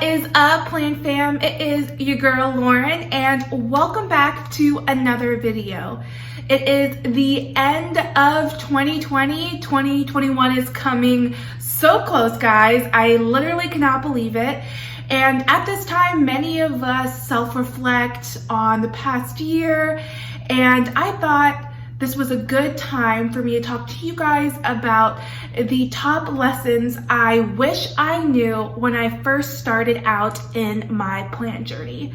is up, Plant Fam? It is your girl Lauren, and welcome back to another video. It is the end of 2020. 2021 is coming so close, guys. I literally cannot believe it. And at this time, many of us self-reflect on the past year, and I thought this was a good time for me to talk to you guys about the top lessons I wish I knew when I first started out in my plant journey.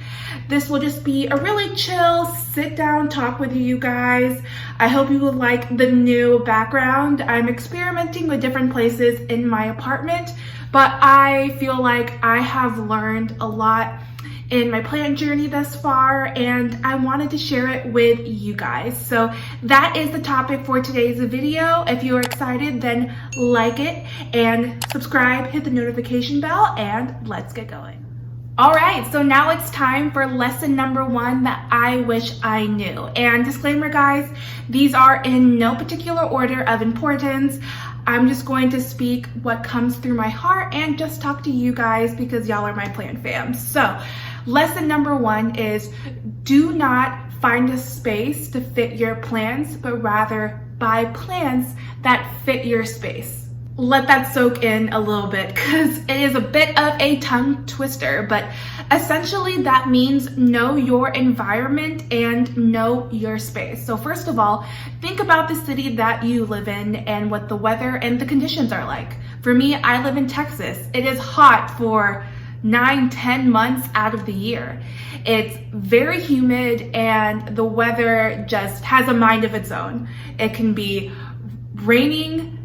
This will just be a really chill, sit down talk with you guys. I hope you will like the new background. I'm experimenting with different places in my apartment, but I feel like I have learned a lot in my plant journey thus far, and I wanted to share it with you guys. So that is the topic for today's video. If you're excited, then like it and subscribe, hit the notification bell, and let's get going. All right, so now it's time for lesson number 1 that I wish I knew. And disclaimer, guys, these are in no particular order of importance. I'm just going to speak what comes through my heart and just talk to you guys because y'all are my plant fam. So lesson number 1 is do not find a space to fit your plants, but rather buy plants that fit your space. Let that soak in a little bit because it is a bit of a tongue twister, but essentially that means know your environment and know your space. So first of all, think about the city that you live in and what the weather and the conditions are like. For me, I live in Texas. It is hot for 9-10 months out of the year. It's very humid and the weather just has a mind of its own. It can be raining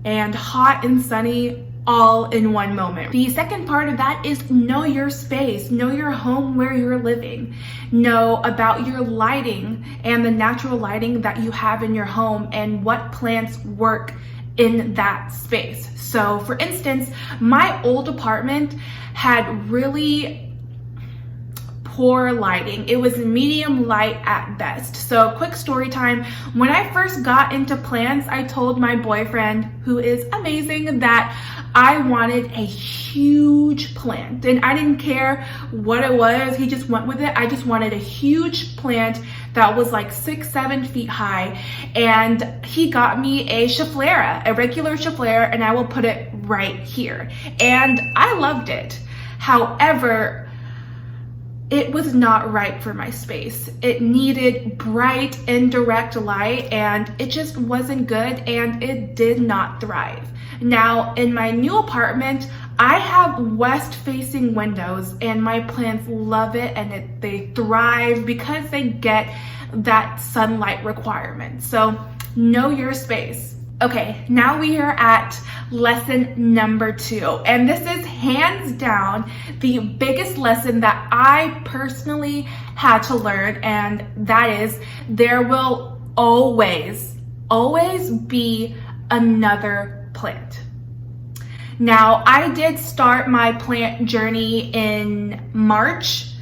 and hot and sunny all in one moment. The second part of that is know your space, know your home where you're living, know about your lighting and the natural lighting that you have in your home and what plants work in that space. So for instance, my old apartment had really poor lighting. It was medium light at best. So quick story time. When I first got into plants, I told my boyfriend, who is amazing, that I wanted a huge plant. And I didn't care what it was. He just went with it. I just wanted a huge plant that was like 6-7 feet high. And he got me a Schefflera, a regular Schefflera, and I will put it right here. And I loved it. However, it was not right for my space. It needed bright, indirect light, and it just wasn't good, and it did not thrive. Now, in my new apartment, I have west-facing windows, and my plants love it, and they thrive because they get that sunlight requirement. So, know your space. Okay, now we are at lesson number 2, and this is hands down the biggest lesson that I personally had to learn, and that is there will always be another plant. Now, I did start my plant journey in March,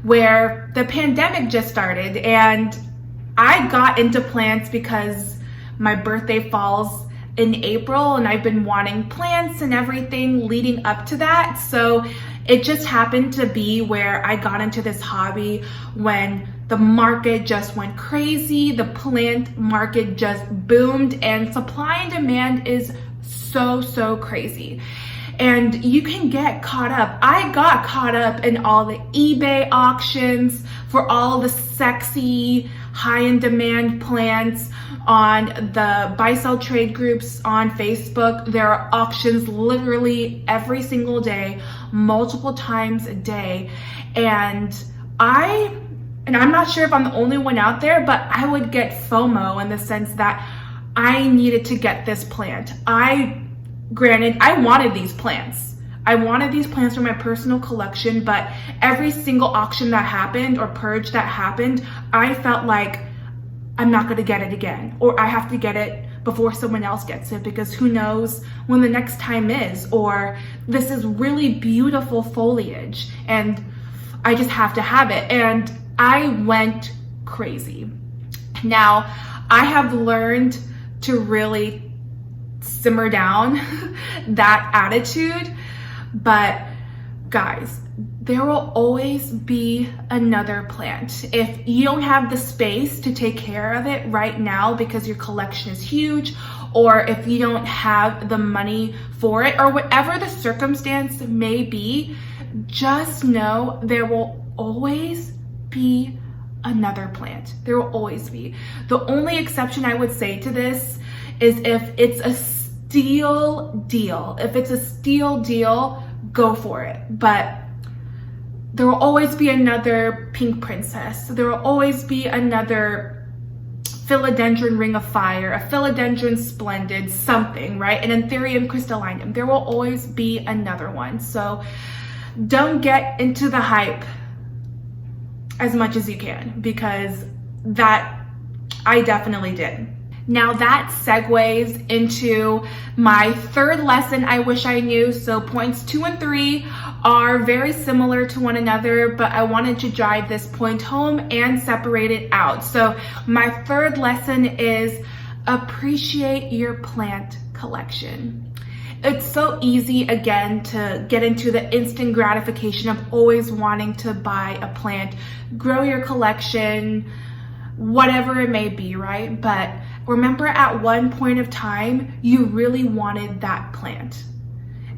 where the pandemic just started, and I got into plants because my birthday falls in April and I've been wanting plants and everything leading up to that. So it just happened to be where I got into this hobby when the market just went crazy. The plant market just boomed and supply and demand is so crazy. And you can get caught up. I got caught up in all the eBay auctions for all the sexy, high in demand plants on the buy sell trade groups on Facebook. There are auctions literally every single day, multiple times a day. And I'm not sure if I'm the only one out there, but I would get FOMO in the sense that I needed to get this plant. Granted, I wanted these plants. I wanted these plants for my personal collection, but every single auction that happened or purge that happened, I felt like I'm not gonna get it again, or I have to get it before someone else gets it because who knows when the next time is, or this is really beautiful foliage and I just have to have it. And I went crazy. Now, I have learned to really simmer down that attitude, but guys, there will always be another plant. If you don't have the space to take care of it right now because your collection is huge, or if you don't have the money for it, or whatever the circumstance may be, just know there will always be another plant. There will always be. The only exception I would say to this is if it's a steal deal. If it's a steal deal, go for it. But there will always be another pink princess. There will always be another philodendron ring of fire, a philodendron splendid, something, right? An anthurium crystallinum. There will always be another one. So don't get into the hype as much as you can, because that I definitely did. Now that segues into my third lesson I wish I knew. So points 2 and 3 are very similar to one another, but I wanted to drive this point home and separate it out. So my third lesson is appreciate your plant collection. It's so easy, again, to get into the instant gratification of always wanting to buy a plant, grow your collection, whatever it may be, right? But remember, at one point of time, you really wanted that plant.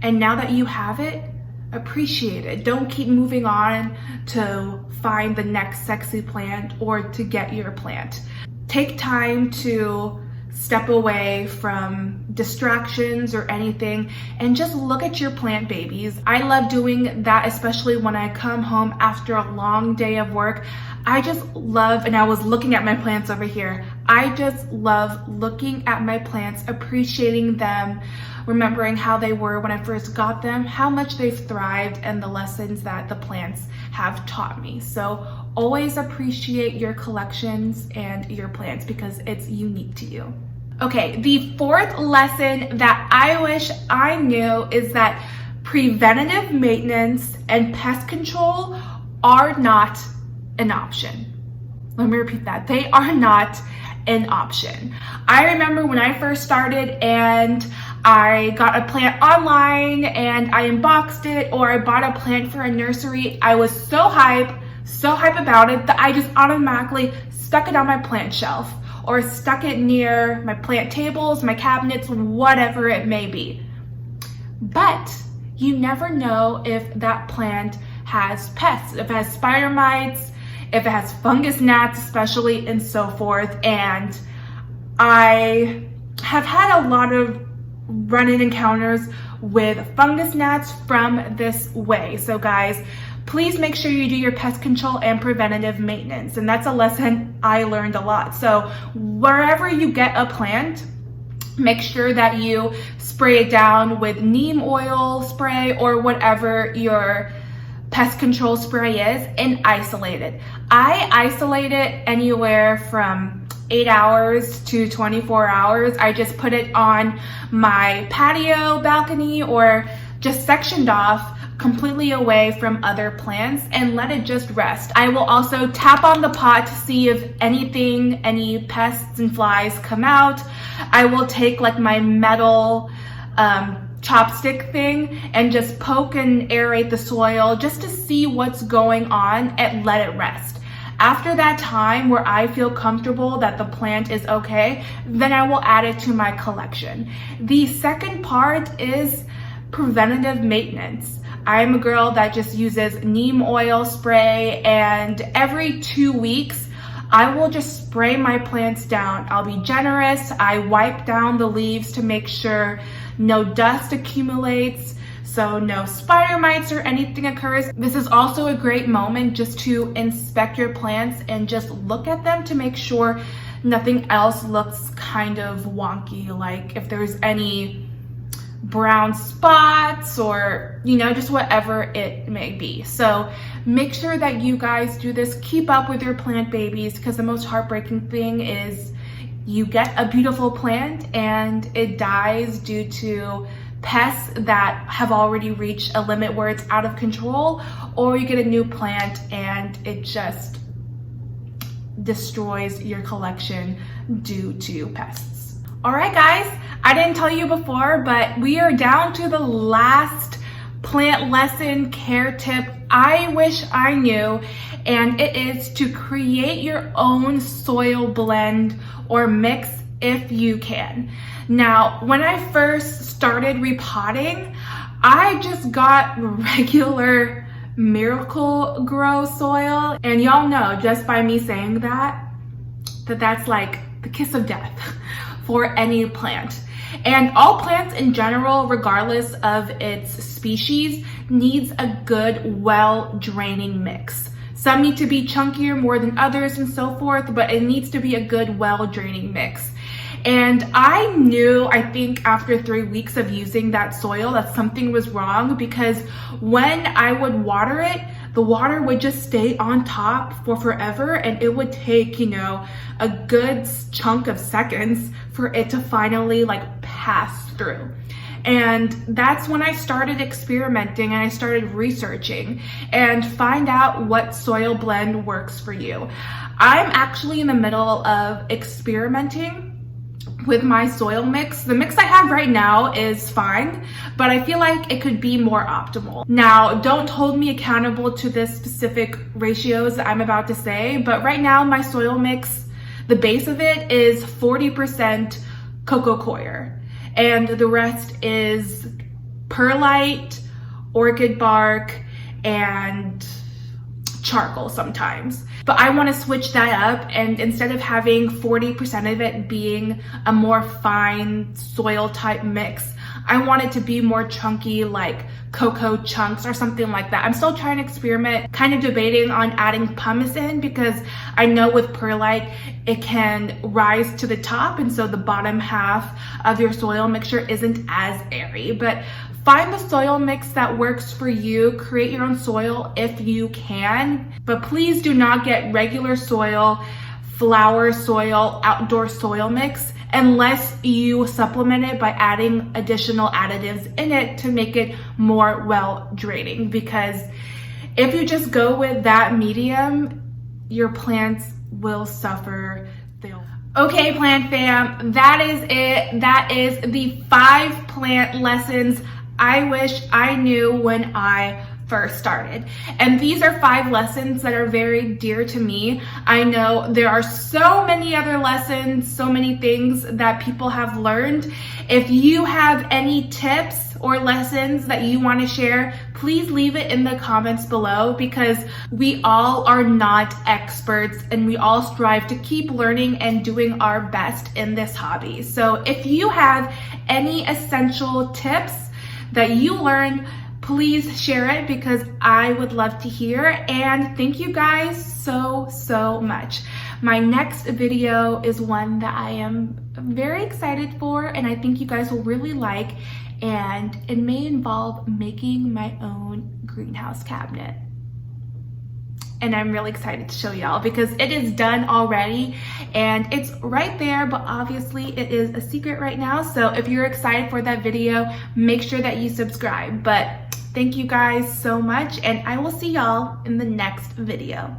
And now that you have it, appreciate it. Don't keep moving on to find the next sexy plant or to get your plant. Take time to step away from distractions or anything and just look at your plant babies. I love doing that, especially when I come home after a long day of work. I just love, and I was looking at my plants over here, I just love looking at my plants, appreciating them, remembering how they were when I first got them, how much they've thrived, and the lessons that the plants have taught me. So always appreciate your collections and your plants because it's unique to you. Okay, the fourth lesson that I wish I knew is that preventative maintenance and pest control are not an option. Let me repeat that. They are not an option. I remember when I first started and I got a plant online and I unboxed it, or I bought a plant for a nursery. I was so hype about it that I just automatically stuck it on my plant shelf or stuck it near my plant tables, my cabinets, whatever it may be. But you never know if that plant has pests, if it has spider mites, if it has fungus gnats especially, and so forth. And I have had a lot of run-in encounters with fungus gnats from this way. So guys, please make sure you do your pest control and preventative maintenance. And that's a lesson I learned a lot. So wherever you get a plant, make sure that you spray it down with neem oil spray or whatever your pest control spray is, and isolate it. I isolate it anywhere from 8 hours to 24 hours. I just put it on my patio, balcony, or just sectioned off completely away from other plants and let it just rest. I will also tap on the pot to see if any pests and flies come out. I will take like my metal chopstick thing and just poke and aerate the soil just to see what's going on and let it rest. After that time where I feel comfortable that the plant is okay, then I will add it to my collection. The second part is preventative maintenance. I'm a girl that just uses neem oil spray, and every 2 weeks, I will just spray my plants down. I'll be generous. I wipe down the leaves to make sure no dust accumulates, so no spider mites or anything occurs. This is also a great moment just to inspect your plants and just look at them to make sure nothing else looks kind of wonky, like if there's any brown spots or, just whatever it may be. So make sure that you guys do this. Keep up with your plant babies, because the most heartbreaking thing is you get a beautiful plant and it dies due to pests that have already reached a limit where it's out of control, or you get a new plant and it just destroys your collection due to pests. All right, guys, I didn't tell you before, but we are down to the last plant lesson care tip I wish I knew, and it is to create your own soil blend or mix if you can. Now, when I first started repotting, I just got regular Miracle Grow soil, and y'all know just by me saying that's like the kiss of death for any plant. And all plants in general, regardless of its species, needs a good, well-draining mix. Some need to be chunkier more than others and so forth, but it needs to be a good, well-draining mix. And I knew, I think after 3 weeks of using that soil, that something was wrong, because when I would water it, the water would just stay on top for forever, and it would take, you know, a good chunk of seconds for it to finally like pass through. And that's when I started experimenting and I started researching and find out what soil blend works for you. I'm actually in the middle of experimenting with my soil mix. The mix I have right now is fine, but I feel like it could be more optimal. Now, don't hold me accountable to the specific ratios that I'm about to say, but right now my soil mix, the base of it is 40% coco coir, and the rest is perlite, orchid bark, and charcoal sometimes. But I want to switch that up, and instead of having 40% of it being a more fine soil type mix, I want it to be more chunky, like cocoa chunks or something like that. I'm still trying to experiment, kind of debating on adding pumice in, because I know with perlite it can rise to the top, and so the bottom half of your soil mixture isn't as airy. But find the soil mix that works for you. Create your own soil if you can, but please do not get regular soil, flower soil, outdoor soil mix unless you supplement it by adding additional additives in it to make it more well draining. Because if you just go with that medium, your plants will suffer. Okay, plant fam, that is it. That is the 5 plant lessons I wish I knew when I first started. And these are 5 lessons that are very dear to me. I know there are so many other lessons, so many things that people have learned. If you have any tips or lessons that you want to share, please leave it in the comments below, because we all are not experts and we all strive to keep learning and doing our best in this hobby. So if you have any essential tips that you learned, please share it, because I would love to hear. And thank you guys so much. My next video is one that I am very excited for, and I think you guys will really like, and it may involve making my own greenhouse cabinet. And I'm really excited to show y'all, because it is done already and it's right there, but obviously it is a secret right now. So if you're excited for that video, make sure that you subscribe. But thank you guys so much, and I will see y'all in the next video.